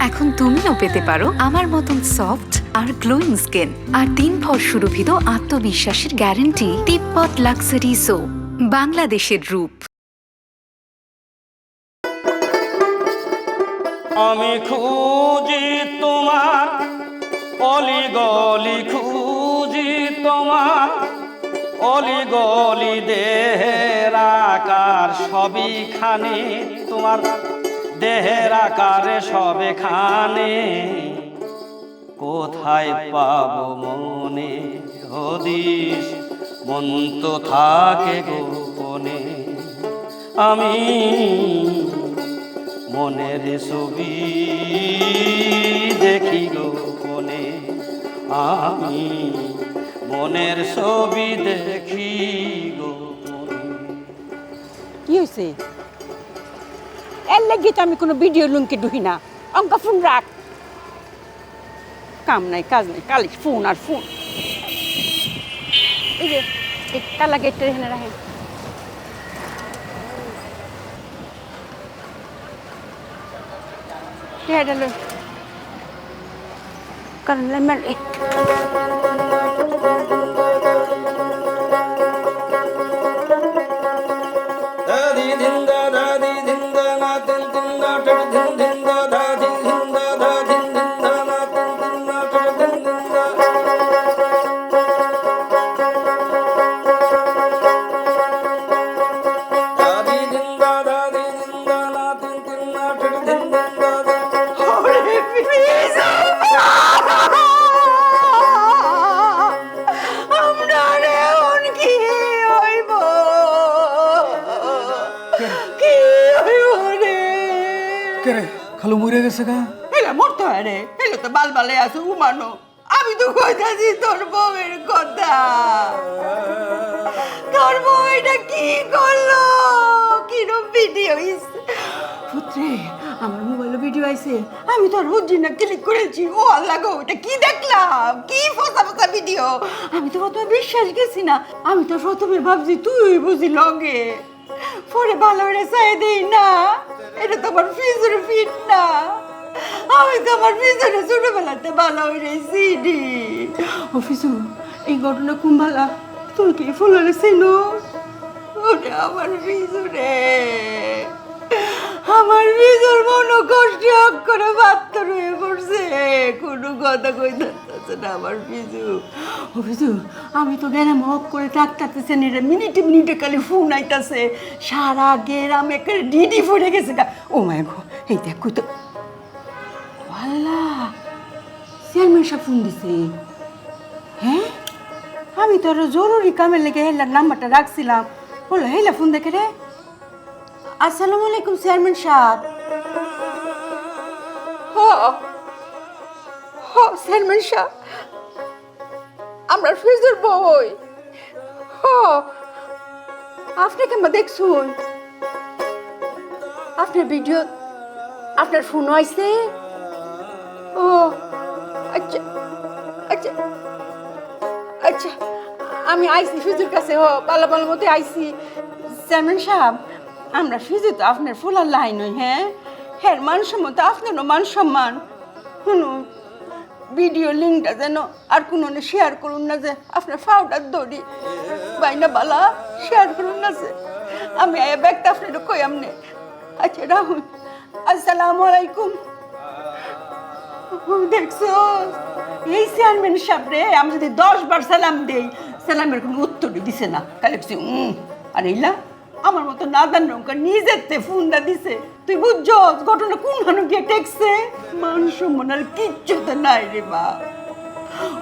এখন তুমিও পেতে পারো আমার মতন সফট আর গ্লোয়িং স্কিন আর 3 ভর সুরভিত আত্মবিশ্বাসের গ্যারান্টি তিব্বত লাক্সারি সোপ, বাংলাদেশের রূপ। আমি খুঁজি তোমার অলি গলি, খুঁজি তোমার অলি গলি, দেহের আকার সবিখানে তোমার, দেহের আকারে সবেখানে। কোথায় পাবো মনে হদিস, মন তো থাকে গোপনে। আমি মনের ছবি দেখি গোপনে, আমি মনের ছবি দেখি গোপনে। কি হয়েছে? এর লাগি তো আমি কোনো ভিডিও লুঙ্কে ঢুকি না। অঙ্কা ফোন রাখ, কাম নাই কাজ নাই, কালি ফোন আর ফোন। এই যে কালা গেটটা এখানে রাখেন। কারণ খালু মরে গেছে গা? এলা মরতে হয় রে, এলো তো বাল বালে আছে উমানো। আমি তো কইতাছি তোর বউয়ের কথা। তোর বউ এটা কি করলো? কিরম ভিডিও পুত্রে, আমার মোবাইলে ভিডিও আইছে, আমি তোর হুজিনা ক্লিক করেছি। ও আল্লাহ গো, এটা কি দেখলাম? কি ফসা ফসা ভিডিও! আমি তো প্রথমে বিশ্বাস গেছি না। আমি তো প্রথমে ভাবছি তুই বুঝি লগে, পরে ভালো করে চাই দেই না, এটা তো আমার ফিজুর ফিট না। আমি তো আমার ফিজুরে ছোটবেলাতে ভালো হয়ে চিনি। ও ফিজু, এই ঘটনা কুম্ভালা তুই কি ফুলারে চিনো? ওরে আমার ফিজুরে, আমার ফিজুর মন কষ্ট করে বাত্তর হয়ে পড়ছে, কোনো কথা কইতে না আমার ফিজু। ও ফিজু, আমি তো গেলাম হক করে থাকতেছে না, মিনিটে মিনিটে খালি ফোন আইতাছে, সারা গেরাম একেবারে ডিডি পড়ে গেছে গা। ও মাই গো, এই দেখ কই তো আল্লাহ, চেয়ারম্যান সাহেব ফোন দিছে। হ্যাঁ, আমি তো আরো জরুরি কামে লেগে হেলার নাম্বারটা রাখছিলাম। বলো হেলা ফোন দেখে রে। আসসালামু আলাইকুম চেয়ারম্যান সাহেব। চেয়ারম্যান সাহেব, আমরা ফিজুর বই। আপনি কেমন দেখছুন? আপনার ভিডিও, আপনার ফোন আইছে? ও আচ্ছা আচ্ছা আচ্ছা, আমি আইসি ফিজুর কাছে। পালা পালার মধ্যে আইসি। চেয়ারম্যান সাহেব, আমরা ফিজু তো আপনার ফুলার লাই নই। হ্যাঁ হ্যাঁ, মান সম্মান তো আপনারও মান সম্মান। শুনুন, ভিডিও লিঙ্কটা যেন আর কোনো শেয়ার করুন না, যে আপনার ফাউডার দড়ি বাইনা বালা শেয়ার করুন না, যে আমি আয়া ব্যাগটা আপনার কই আমনে। আচ্ছা রাহুল, আসসালামু আলাইকুম। দেখছো, এই চেয়ারম্যান সাহেব রে, আমি যদি 10 বার সালাম দেই, সালামের কোনো উত্তরই দিছে না। কালে আর এইলা আমার মতো নাদান নৌকা নিজেতে ফোনটা দিছে। তুই বুঝছো ঘটনা কোন হানু গিয়ে টেকছে? মান সম্মান আর কিচ্ছু তো নাই রে বা।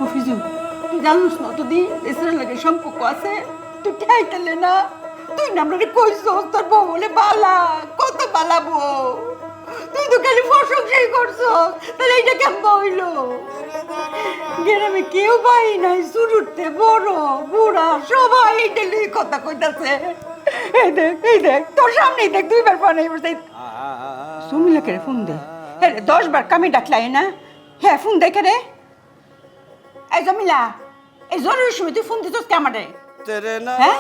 অফিসু, তুই জানিস না অতদিন এসের লাগে সম্পর্ক আছে, তুই ঠাইতালে না। তুই না আমরা কইছো তোর বউ বলে বালা, কত বালাবো। তুই তো খালি প্রশংসাই করছো, তাহলে এইটা কেমন হইলো? গ্রামে কেউ পাই নাই, শুরুতে বড় বুড়া সবাই এইটা নিয়ে কথা কইতাছে। এই দেখ এই দেখ, তোর সামনেই দেখ 2 বার ফোন আইবছে। সুমিলাকে ফোন দে। হ্যাঁ 10 বার কামে ডাকলাই না। হ্যাঁ ফোন দেখে রে। এই জমিলা, এই জরুরি সময় তুই ফোন দিছস কে আমারে? হ্যাঁ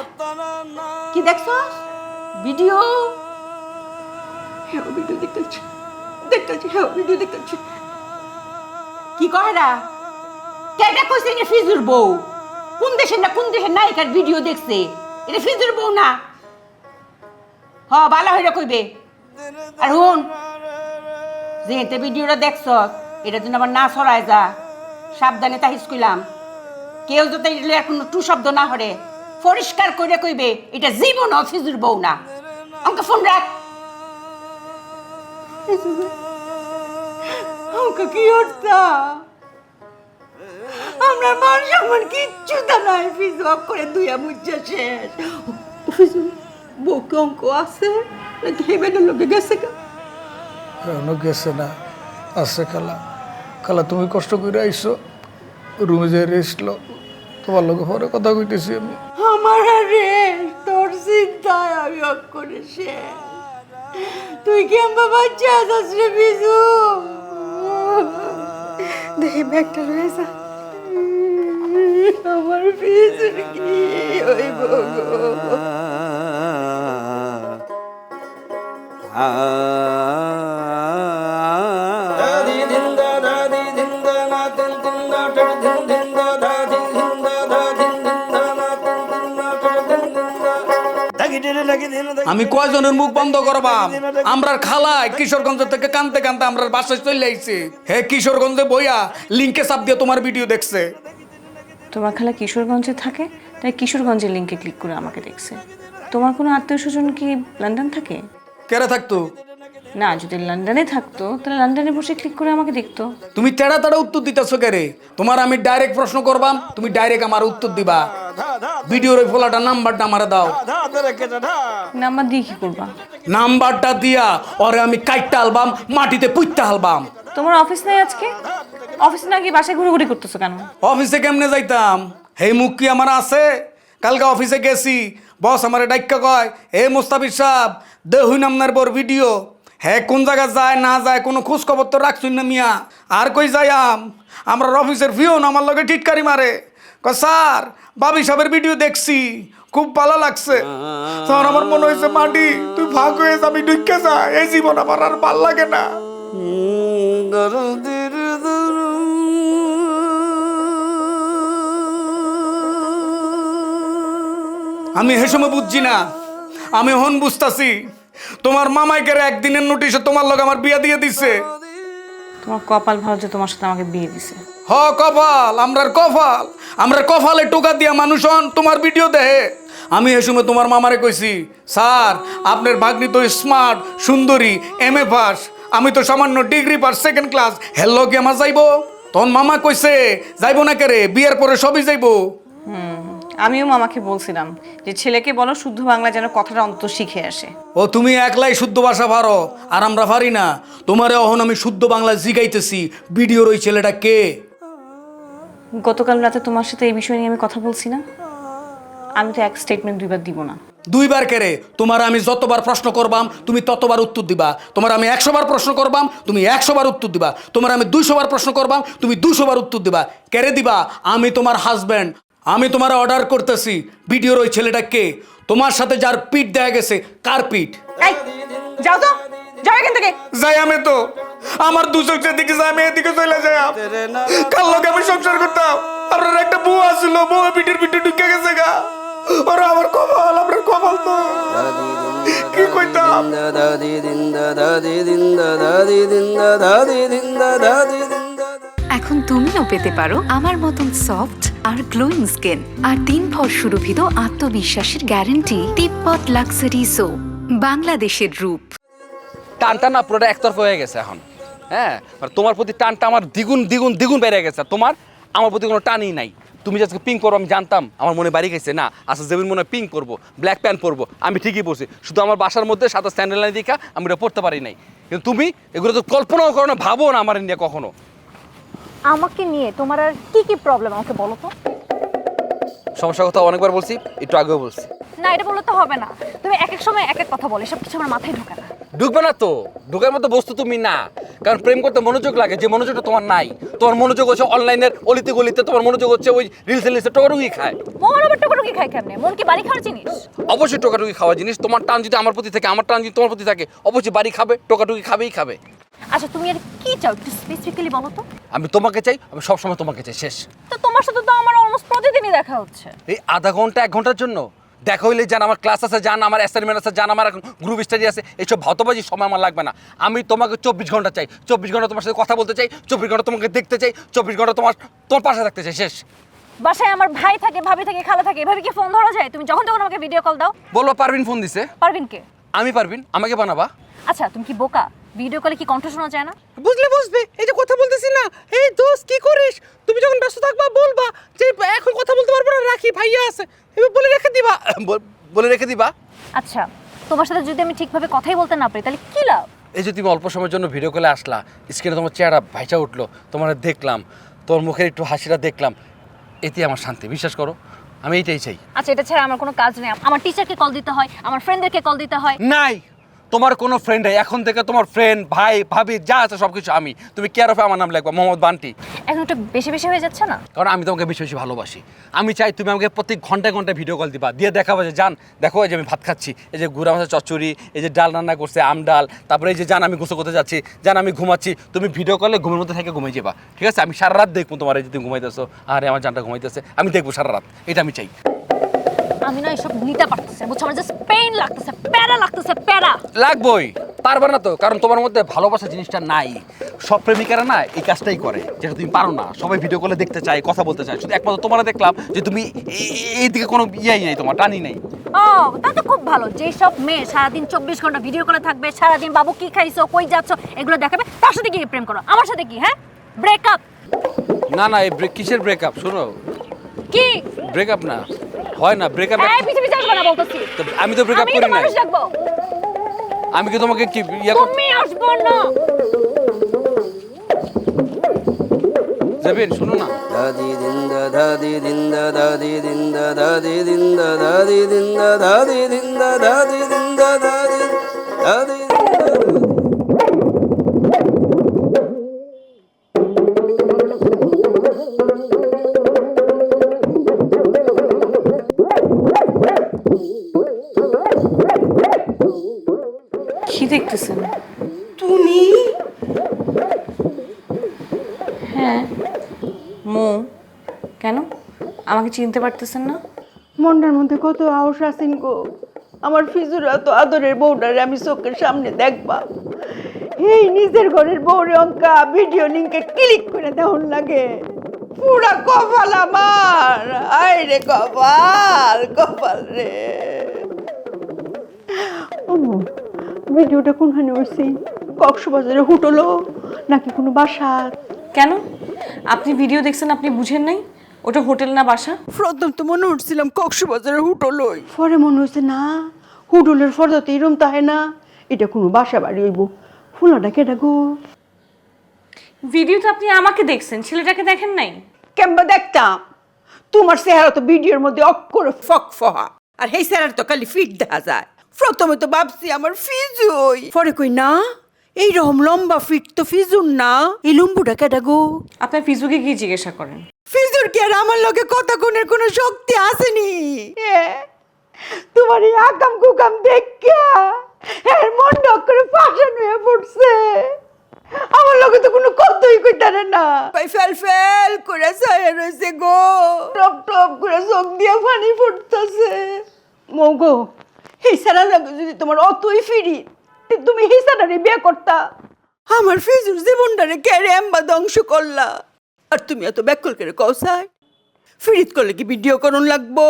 কি দেখছস? ভিডিও? হ্যাঁ ভিডিও দেখতেছি। দেখতেছি, হ্যাঁ ভিডিও দেখতেছি। কি কয়রা কেটা কইছে এটা ফিজুর বউ? কোন দেশের নায়িকার ভিডিও দেখছে? এটা ফিজুর বউ না। হ ভালো হইরা কইবে। আর হুন, যেহেতু ভিডিওটা দেখছ, এটা যেন আবার না ছড়ায় যা, সাবধানে তাহিস কইলাম। কেউ যাতে এর কোনো টু শব্দ না হরে, পরিষ্কার করে কইবে এটা জীবন ফিজুর বউ না। আমাকে ফোন রাখ। আমাকে কি হচ্ছে? আমরা মান সম্মান কিচ্ছু তা নাই, ফিজু অফ করে দুইয়া মুজ্জা শেষ। ফিজু বউকে অঙ্ক আছে নাকি হেবেনের লোকে গেছে গা? এখনো গেছে না, আছে খালা। খালা তুমি কষ্ট করে আইসো, রুমে যে রেস্ট লো, তোমার লোকে পরে কথা কইতেছি আমি। আমার রে তোর চিন্তায় আমি অফ করে শেষ। তুই কি আমার বাচ্চা আছিস রে ফিজু? দেখে ব্যাগটা রয়েছে। আমার ফিজুর কি হইব গো? আমি কয়জনের মুখ বন্ধ করবাম? আমরার খালায় কিশোরগঞ্জ থেকে কানতে কানতে আমরার বাসায় চলে আইছে। হে কিশোরগঞ্জে বইয়া লিংকে চাপ দিয়ে তোমার ভিডিও দেখছে। তোমার খালা কিশোরগঞ্জে থাকে, তাই কিশোরগঞ্জের লিংকে ক্লিক করে আমাকে দেখছে। তোমার কোনো আত্মীয় স্বজন কি লন্ডন থাকে? কেরে থাকতো? না, যদি লন্ডনে থাকতো তাহলে লন্ডনে বসে ক্লিক করে আমাকে দেখতো। তুমি তেড়া তেড়া উত্তর দিতেছো কেরে? তোমার আমি ডাইরেক্ট প্রশ্ন করবাম, তুমি ডাইরেক্ট আমার উত্তর দিবা। ভিডিওর ওই ফলাটা নাম্বারটা আমারে দাও। নাম্বার দিয়ে কি করবা? নাম্বারটা দিয়া ওরে আমি কাইটটা আলবাম, মাটিতে পুইত্তা আলবাম। তোমার অফিস নাই আজকে? অফিসে না গিয়ে বাসায় ঘুরোঘুরি করতেছো কেন? অফিসে কেমনে যাইতাম? হেই মুখ কি আমার আছে? কালকে অফিসে গেছি, বস আমারে ডাইক্কা কয়, এ মুস্তাফিজ সাহেব দেহুন আপনার বর ভিডিও। হ্যাঁ, কোন জায়গা যায় না যায় কোনো খোঁজ খবর তো রাখছুন না মিয়া। আর কই যাইয়াম, আমরা অফিসের ভিউন আমার লগে টিটকারি মারে, কয় স্যার বাবি সাহেবের ভিডিও দেখছি, খুব ভালো লাগছে। তখন আমার মনে হয়েছে মাটি তুই ভাগ হয়ে যাবি, ঢুকে যা, এই জীবন আমার আর ভাল লাগে না। আমি হে সময় বুঝছি না, আমি হন বুঝতাছি। তোমার মামাইকে একদিনের নোটিশে তোমার লগে আমার বিয়া দিয়ে দিছে। তোমার কপাল ভালো যে তোমার সাথে আমাকে বিয়ে দিছে। হ কপাল, আমরার কপালে টোকা দিয়া মানুষ হন তোমার ভিডিও দেহে। আমি এ সময় তোমার মামারে কইছি, স্যার আপনার ভাগ্নি তো স্মার্ট সুন্দরী, MA পাস, আমি তো সামান্য degree pass second class, hello কি আমার যাইবো? তখন মামা কইছে যাইবো না কেরে, বিয়ের পরে সবই যাইবো। আমিও মামাকে বলছিলাম যে ছেলেকে বলো শুদ্ধ বাংলা যেন কথাটা অন্তত শিখে আসে। ও তুমি একলাই শুদ্ধ ভাষা পারো আর আমরা পারি না। তোমারে অহন আমি শুদ্ধ বাংলা জিগাইতেছি, ভিডিওর ওই ছেলেটা কে? গতকাল রাতে তোমার সাথে এই বিষয় নিয়ে আমি কথা বলছি না? আমি তো এক স্টেটমেন্ট দুইবার দিব না। দুইবার কেরে? তোমার আমি যতবার প্রশ্ন করবাম তুমি ততবার উত্তর দিবা। তোমার আমি 100 বার প্রশ্ন করবাম তুমি 100 বার উত্তর দিবা। তোমার আমি 200 বার প্রশ্ন করবাম তুমি 200 বার উত্তর দিবা। কেরে দিবা? আমি তোমার হাজব্যান্ড, আমি তোমার অর্ডার করতেছি, ভিডিওর ওই ছেলেটা কে? তোমার সাথে যার পিঠ দেখা গেছে, কার পিঠ? এই যাও তো, যাও এখান থেকে। যাই আমি তো, আমার দুচোখ যেদিকে যায় আমি এদিকে চলে যাই। কাল লোক আমি সংসার করতাম, আপনার একটা বউ আসছিল, বউ পিঠের পিঠে ঢুকে গেছে গা। ওরা আমার কপাল, আপনার কপাল তো কি কইতাম। এখন তুমিও পেতে পারো আমার মতন সফট আর গ্লোয়িং স্কিন আর 3 ভর সুরভিত আত্মবিশ্বাসের গ্যারান্টি তিব্বত লাক্সারি সো, বাংলাদেশের রূপ। টানটা না পুরোটা একতরফা হয়ে গেছে এখন। হ্যাঁ, মানে তোমার প্রতি টানটা আমার দ্বিগুণ দ্বিগুণ দ্বিগুণ বেড়ে গেছে। তোমার আমার প্রতি কোনো টানই নাই। তুমি যে আজকে পিঙ্ক করবো আমি জানতাম, আমার মনে বাড়ি গেছে না, আচ্ছা যেমন মনে হয় পিঙ্ক করবো, ব্ল্যাক প্যান্ট পরবো, আমি ঠিকই পরছি। শুধু আমার বাসার মধ্যে সাদা স্যান্ডেল নাই দেখা আমি এটা পড়তে পারি নাই। কিন্তু তুমি এগুলো তো কল্পনাও করো না, ভাবো না আমার নিয়ে কখনো। আমাকে নিয়ে তোমার আর কি কি প্রবলেম আমাকে বলো তো। সমস্যার কথা অনেকবার বলছি, একটু আগেও বলছি। না, এটা বললে তো হবে না। তুমি এক এক সময় এক এক কথা বলে, সব কিছু আমার মাথায় ঢোকে না। ঢুকবে না তো, ঢুকার মতো বস্তু তুমি না। কারণ প্রেম করতে মনোযোগ লাগে, যে মনোযোগটা তোমার নাই। তোমার মনোযোগ হচ্ছে অনলাইনের অলিতে গলিতে, তোমার মনোযোগ হচ্ছে ওই রিলসে টোকাটুকি খায়। মন আবার টোকাটুকি খায় কেমনে? মন কি বাড়ি খাওয়ার জিনিস? অবশ্যই টোকাটুকি খাওয়া জিনিস। তোমার টান যদি আমার প্রতি থাকে, আমার টান যদি তোমার প্রতি থাকে, অবশ্যই বাড়ি খাবে, টোকাটুকি খাবেই খাবে। আচ্ছা তুমি আর কি চাও একটু স্পেসিফিক্যালি বলো তো। আমি তোমাকে চাই, আমি সবসময় তোমাকে চাই, শেষ। তো তোমার সাথে তো আমার অলমোস্ট প্রতিদিনই দেখা হচ্ছে। এই আধা ঘন্টা 1 ঘন্টার জন্য দেখা হইলে জান আমার ক্লাস আছে, জান আমার অ্যাসাইনমেন্ট আছে, জান আমার গ্রুপ স্টাডি আছে, এইসব ভাতবাজি সময় আমার লাগবে না। আমি তোমাকে 24 ঘন্টা চাই, 24 ঘন্টা তোমার সাথে কথা বলতে চাই, 24 ঘন্টা তোমাকে দেখতে চাই, 24 ঘন্টা তোমার পাশে থাকতে চাই, শেষ। বাসায় আমার ভাই থাকে, ভাবি থাকে, খালা থাকে, এভাবে কি ফোন ধরা যায়? তুমি যখন তখন আমাকে ভিডিও কল দাও। বলবো পারবিন ফোন দিছে। পারবিন কে? আমি পারবিন, আমাকে বানাবা। আচ্ছা তুমি কি বোকা? ভিডিও কলে কি কণ্ঠ শোনা যায় না? বুঝবে এই যে কথা বলতেছি না, এই দোস্ত কি করিস, তুমি যখন ব্যস্ত থাকবা বলবা যে এখন কথা বলতে পারবো না, রাখি ভাইয়া আছে, এবার বলে রেখে দিবা। আচ্ছা তোমার সাথে যদি আমি ঠিকভাবে কথাই বলতে না পারি তাহলে কি লাভ? এই যে তুমি অল্প সময়ের জন্য ভিডিও কলে আসলা, স্ক্রিনে তোমার চেহারা ভাইচা উঠলো, তোমার দেখলাম, তোর মুখের একটু হাসিটা দেখলাম, এতে আমার শান্তি, বিশ্বাস করো আমি এইটাই চাই। আচ্ছা এটা ছাড়া আমার কোনো কাজ নেই। আমার টিচারকে কল দিতে হয়, আমার ফ্রেন্ডদেরকে কল দিতে হয়। নাই, তোমার কোনো ফ্রেন্ড নাই, এখন থেকে তোমার ফ্রেন্ড ভাই ভাবি যা আছে সব কিছু আমি। তুমি কেয়ার অফে আমার নাম লিখবা, মোহাম্মদ বান্টি। এখন একটু বেশি বেশি হয়ে যাচ্ছে না? কারণ আমি তোমাকে বেশি বেশি ভালোবাসি। আমি চাই তুমি আমাকে প্রত্যেক ঘন্টায় ঘন্টায় ভিডিও কল দিবা, দিয়ে দেখাবো যে জান দেখো এই যে আমি ভাত খাচ্ছি, এই যে গুড়া মাছের চচ্চড়ি, এই যে ডাল রান্না করছে আম ডাল, তারপরে এই যে জান আমি গোসল করতে যাচ্ছি, জান আমি ঘুমাচ্ছি, তুমি ভিডিও কলে ঘুমের মধ্যে থেকে ঘুমিয়ে যাবা, ঠিক আছে? আমি সারা রাত দেখবো তোমার, এই যে তুমি ঘুমাইতেছো, আরে আমার জানটা ঘুমাইতেছে, আমি দেখবো সারা রাত, এটা আমি চাই। আমি না এসব নিতে পারতেছি না, বুঝছো? আমার জাস্ট পেইন লাগতেছে, প্যারা লাগতেছে, প্যারা লাগবই, পারবে না তো, কারণ তোমার মধ্যে ভালোবাসা জিনিসটা নাই। সব প্রেমিকারা না এই কাজটাই করে, যেটা তুমি পারো না। সবাই ভিডিও কলে দেখতে চায়, কথা বলতে চায়, শুধু একমাত্র তোমার দেখলাম যে তুমি এইদিকে কোনো ইয়াই নেই, তোমার টানি নেই। ও তা তো খুব ভালো। যেই সব মেয়ে সারাদিন 24 ঘন্টা ভিডিও কলে থাকবে, সারাদিন বাবু কি খাইছো, কই যাচ্ছ, এগুলো দেখাবে, তার সাথে কি প্রেম করো? আমার সাথে কি? হ্যাঁ, ব্রেকআপ? না না, এই কিসের ব্রেকআপ? শোনো, কি ব্রেকআপ না, হয় না ব্রেকআপ। এই পৃথিবী আসবে না বলতেছি। আমি তো ব্রেকআপ করি না। মানুষ দেখবো, আমি কি তোমাকে কি তুমি আসবো না। যাবেন, শোনো না। দাদি দিন দাদি দিন দাদি দিন দাদি দিন দাদি দিন দাদি দিন দাদি দিন দাদি দাদি। কি দেখতেছেন? তুমি হ্যাঁ মো, কেন আমাকে চিনতে পারতেছেন না? মনটার মধ্যে কত আওস আছেন গো। আমার ফিজুরা তো আদরের বউটারে আমি চোখের সামনে দেখবা, এই নিজের ঘরের বউরে অঙ্কা ভিডিও লিংকে ক্লিক করে দেওয়ার লাগে। পুরা কপাল আমার, আয় রে কপাল, কপাল রে। ভিডিওটা কোনখানে হয়েছে? কক্সবাজারে হুটলো নাকি কোনো বাসা? কেন আপনি ভিডিও দেখছেন, আপনি বুঝেন নাই ওটা হোটেল না বাসা? প্রথম তো মনে উঠছিলাম কক্সবাজারের হুটলই, পরে মনে হচ্ছে না হুটলের ফর্দাতে এরম তাহে না, এটা কোনো বাসা বাড়ি হইব। ফুলাটা কেটা গো? ভিডিওতে আপনি আমাকে দেখছেন, ছেলেটাকে দেখেন নাই? কেমবা দেখতাম, তোমার চেহারা তো ভিডিওর মধ্যে অক্ষরে ফকফহা, আর এই চেহারা তো খালি ফিট দেখা যায়। প্রথমে তো ভাবছি আমার ফিজুই, পরে কই না এইরকম লম্বা ফিট তো ফিজুর না, এই লম্বুটা কেটা গো? আপনার ফিজুকে কি জিজ্ঞাসা করেন? ফিজুর কি আর আমার লগে কথা কোনের কোনো শক্তি আসেনি? তোমার এই আকাম কুকাম দেখা এর মনটা করে পাশান হয়ে পড়ছে। আমার লগে তো কোনো কথাই কইতারে না, ভাই ফেল ফেল করে ছায়া রয়েছে গো, টপ টপ করে চোখ দিয়ে পানি পড়তেছে। মগো এই সারা লগে যদি তোমার অতই ফিরি, তুমি এই সারারে বিয়ে করতা। আমার ফিজুর জীবনটারে কেড়ে এম্বা ধ্বংস করলা, আর তুমি এত ব্যাকুল করে কৌসাই ফিরিত করলে কি ভিডিও করুন লাগবো?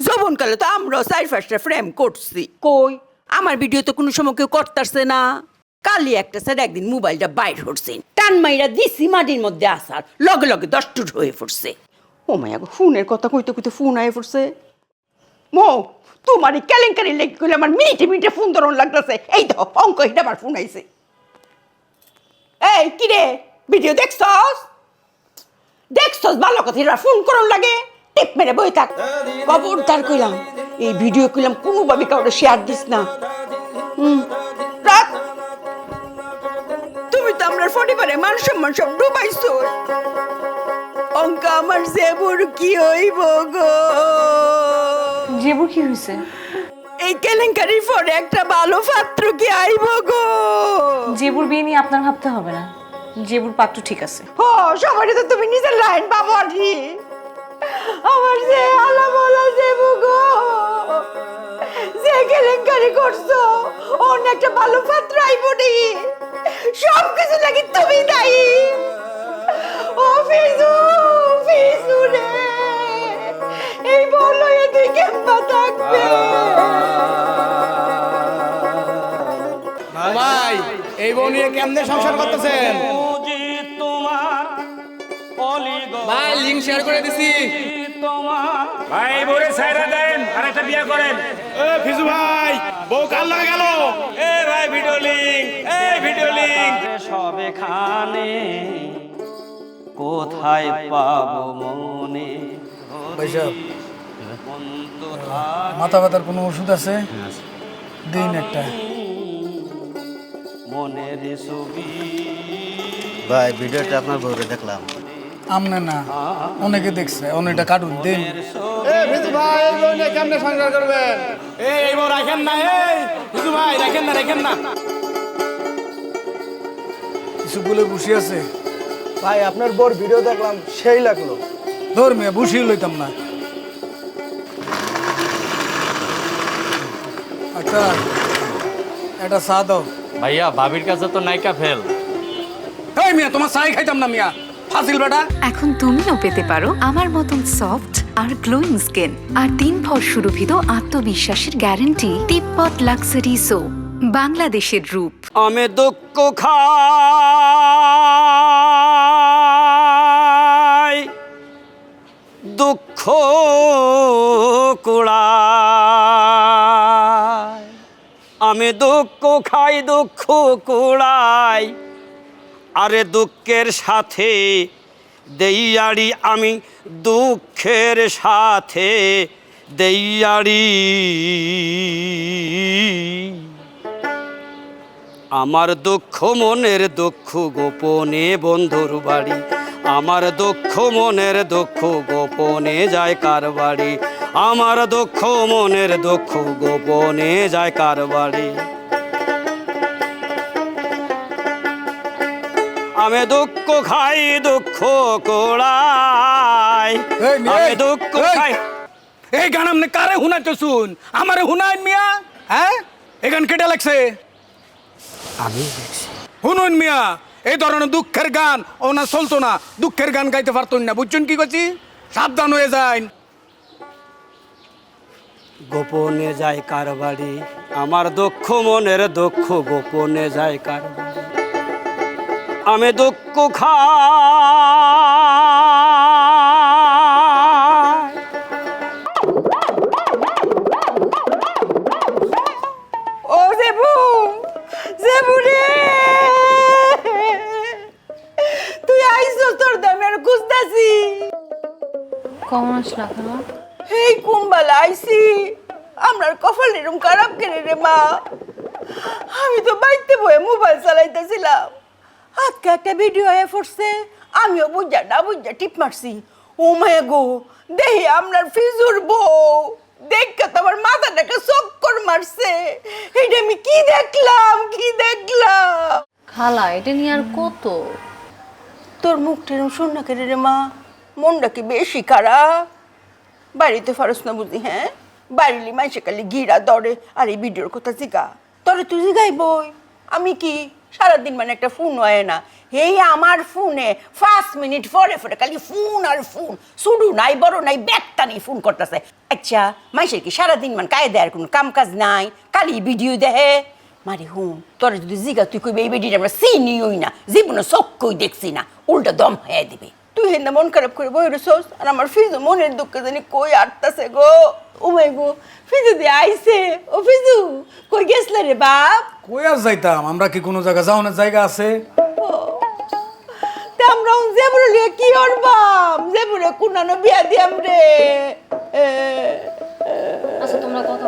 যৌবনকালে তো আমরাও 4-5টা ফ্রেম করছি, কই আমার ভিডিও তো কোনো সময় কেউ করতারছে না। কালি একটা স্যার একদিন মোবাইলটা বাইর হচ্ছে, টান মাইরা দিছি মাটির মধ্যে আসার লগে লগে 10 টুট হয়ে পড়ছে। ও মায়া গো, ফোনের কথা কইতে কইতে ফোন আয়ে পড়ছে। মো তোমার এই কেলেঙ্কারি লেগে গেলে আমার মিনিটে মিনিটে ফোন ধরন লাগতেছে। এই তো অঙ্ক হিটা আবার ফোন আইছে। এই কিরে ভিডিও দেখছস? দেখছস ভালো কথা, এরা ফোন করন লাগে, টিপ মেরে বই থাক। খবরদার কইলাম এই ভিডিও কইলাম কোনোভাবে কাউকে শেয়ার দিস না। রাখ। তুমি তো আমরা পরিবারে মান সম্মান সব ডুবাইছো। অঙ্কা আমার জেবুর কি হইব গো? জেবুর কি হয়েছে? এই এই কেলেঙ্কারির পরে একটা ভালো পাত্র কি আইব গো? জেবুর বিয়ে নিয়ে আপনার ভাবতে হবে না, জেবুর পাত্র ঠিক আছে। ও সবারই তো তুমি নিজের লাইন বাবাজি, আমার যে আলা বলা দেবো গো, যে কেলেঙ্কারি করছো অন্য একটা ভালো পাত্র আইব নি, সব কিছু লাগি তুমি দায়ী। ও ফিজু, ফিজু রে, এই বলো এ তুই কেমন থাকবে? ভাই এই বউ নিয়ে কেমনে সংসার করতেছেন? ভাই লিংক শেয়ার করে দিছি। ভাই বউরে ছাইরা দেন আর একটা বিয়ে করেন। এ ফিজু ভাই বউ কাল লাগা গেল। এ ভাই ভিডিও লিংক, এই ভিডিও লিংক সবে খানে কোথায় পাবো মনে ভাই সাহেব, মাথা ব্যথার কোনো ওষুধ আছে? দিন একটা। মনের ছবি ভাই ভিডিওটা আপনার বউরে দেখলাম। আমনে না, অনেকে দেখছে, অনেকটা কার্টুন দিন। এই বউ রাখেন না, এই ফিজু ভাই রাখেন না, রাখেন না। কিছু বলে বসে আছে। ভাই আপনার বর ভিডিও দেখলাম, সেই লাগলো। ধর মেয়ে, বসিয়ে লইতাম না। আচ্ছা, একটা চা দাও। ভাইয়া ভাবির কাছে তো নাইকা ফেল। এই মিয়া, তোমার চাই খাইতাম না মিয়া, ফাজিল বেটা। এখন তুমিও পেতে পারো আমার মতন সফট আর গ্লোয়িং স্কিন আর 3 ভর সুরভিত আত্মবিশ্বাসের গ্যারান্টি তিব্বত লাক্সারি সো, বাংলাদেশের রূপ। আমি দুঃখ খাই দুঃখ কুড়াই, আমি দুঃখ খাই দুঃখ কুড়াই, আরে দুঃখের সাথে দেইয়ারি, আমি দুঃখের সাথে দেইয়ারি। আমার দুঃখ মনের দুঃখ গোপনে বন্ধুর বাড়ি, আমার দুঃখ মনের দুঃখ গোপনে যায় কার বাড়ি, আমার দুঃখ মনের দুঃখ গোপনে যায় কার বাড়ি। আমি দুঃখ খাই দুঃখ কোড়াই, এই মিয়া, আমি দুঃখ এই, খাই। এই গান আপনি কারে হুনাইতে শুন? আমারে হুনাইন মিয়া, হ্যাঁ? এই গান কেটে লাগছে? আমি দেখছি শুনুন মিয়া, এই ধরনের দুঃখের গান ওনা চলতো না, দুঃখের গান গাইতে পারতেন না, বুঝছেন কি করছি? সাবধান হয়ে যান। গোপনে যায় কার বাড়ি, আমার দুঃখ মনের দুঃখ গোপনে যায় কার বাড়ি, আমি দুঃখ খাই। ও জেবু, জেবু রে, তুই আইছো, তোর দামের খুঁজতাছি। কখন আসলা খালা? এই কুম্বালা আইছি, আমরার কপাল এরম খারাপ কেন রে মা? আমি তো বাইতে বয়ে মোবাইল চালাইতেছিলাম, আজকে একটা ভিডিও হয়ে পড়ছে, আমিও বুঝা না বুঝা টিপ মারছি। ও মায়া গো, দেখি আপনার ফিজুর বউ, দেখে তো আমার মাথাটাকে চক্কর মারছে। এটা আমি কি দেখলাম, কি দেখলাম? খালা এটা নিয়ে আর কত? তোর মুখটা এরম শোনা কেন রে মা? মনটা কি বেশি খারাপ? বাড়িতে ফারস না বুঝি? হ্যাঁ, বাড়িলি মাইসে খালি গিরা দরে আর এই ভিডিওর কথা জিগা, তরে তুই জিগাই বই। আমি কি সারাদিন মানে একটা ফোন হয় না? এই আমার ফোনে 5 মিনিট পরে পরে খালি ফোন আর ফোন, শুরু নাই বড় নাই ব্যাগটা নেই, ফোন করতেছে। আচ্ছা, মাইসের কি সারাদিন মানে কায়দা আর কোনো কাম কাজ নাই, খালি ভিডিও দেখে? মারি হুন, তোরা যদি জিগা তুই কইবে এই ভিডিওটা আমরা চিনিই না, জীবনে চক্ষুই দেখছি না, উল্টা দম হয়ে দিবে। তুই হেন্দা মন খারাপ করে বই রেছোস, আর আমার ফিজু মনের দুঃখে জানি কই আটতাছে গো। ও মাই গো, ফিজু দিয়ে আইছে। ও ফিজু, কই গেছলে রে বাপ? কই আর যাইতাম, আমরা কি কোনো জায়গা যাওয়ানোর জায়গা আছে? তে আমরা জেবুরে লিয়ে কি করবাম? জেবুরে কুনানো বিয়া দিয়াম রে। আচ্ছা তোমরা কথা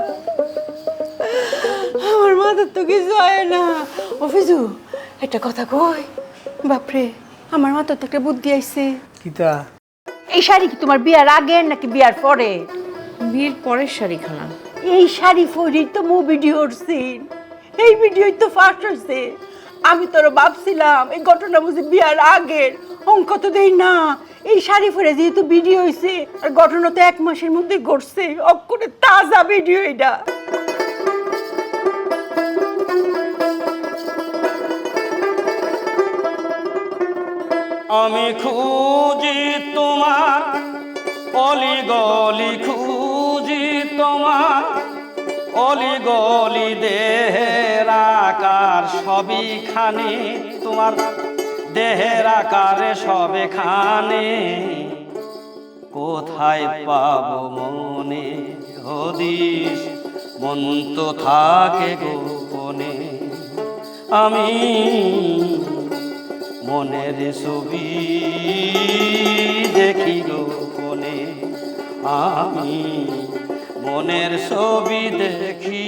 আমার মাথার তো কিছু হয় না। ও ফিজু, একটা কথা কই, বাপরে আমার মাথার তো একটা বুদ্ধি আইছে। কিতা? এই শাড়ি কি তোমার বিয়ার আগে নাকি বিয়ার পরে? বিয়ের পরের শাড়ি খালা। এই শাড়ি পরেই তো মো ভিডিও সিন, এই ভিডিওই তো ফার্স্ট হয়েছে। আমি তোর ভাবছিলাম এই ঘটনা বুঝি বিয়ার আগের, অঙ্ক তো দেই না। এই শাড়ি পরে যেহেতু ভিডিও হয়েছে আর ঘটনা তো 1 মাসের মধ্যে ঘটছে, অক্ষরে তাজা ভিডিও এটা। আমি খুঁজি তোমার অলি গলি, খুঁজি তোমার অলি গলি, দেহের আকার সবই খানে, তোমার দেহের আকারে সবে খানে। কোথায় পাবো মনে হদিস, মন তো থাকে গোপনে। আমি মনের ছবি দেখি গোপনে, আমি মনের ছবি দেখি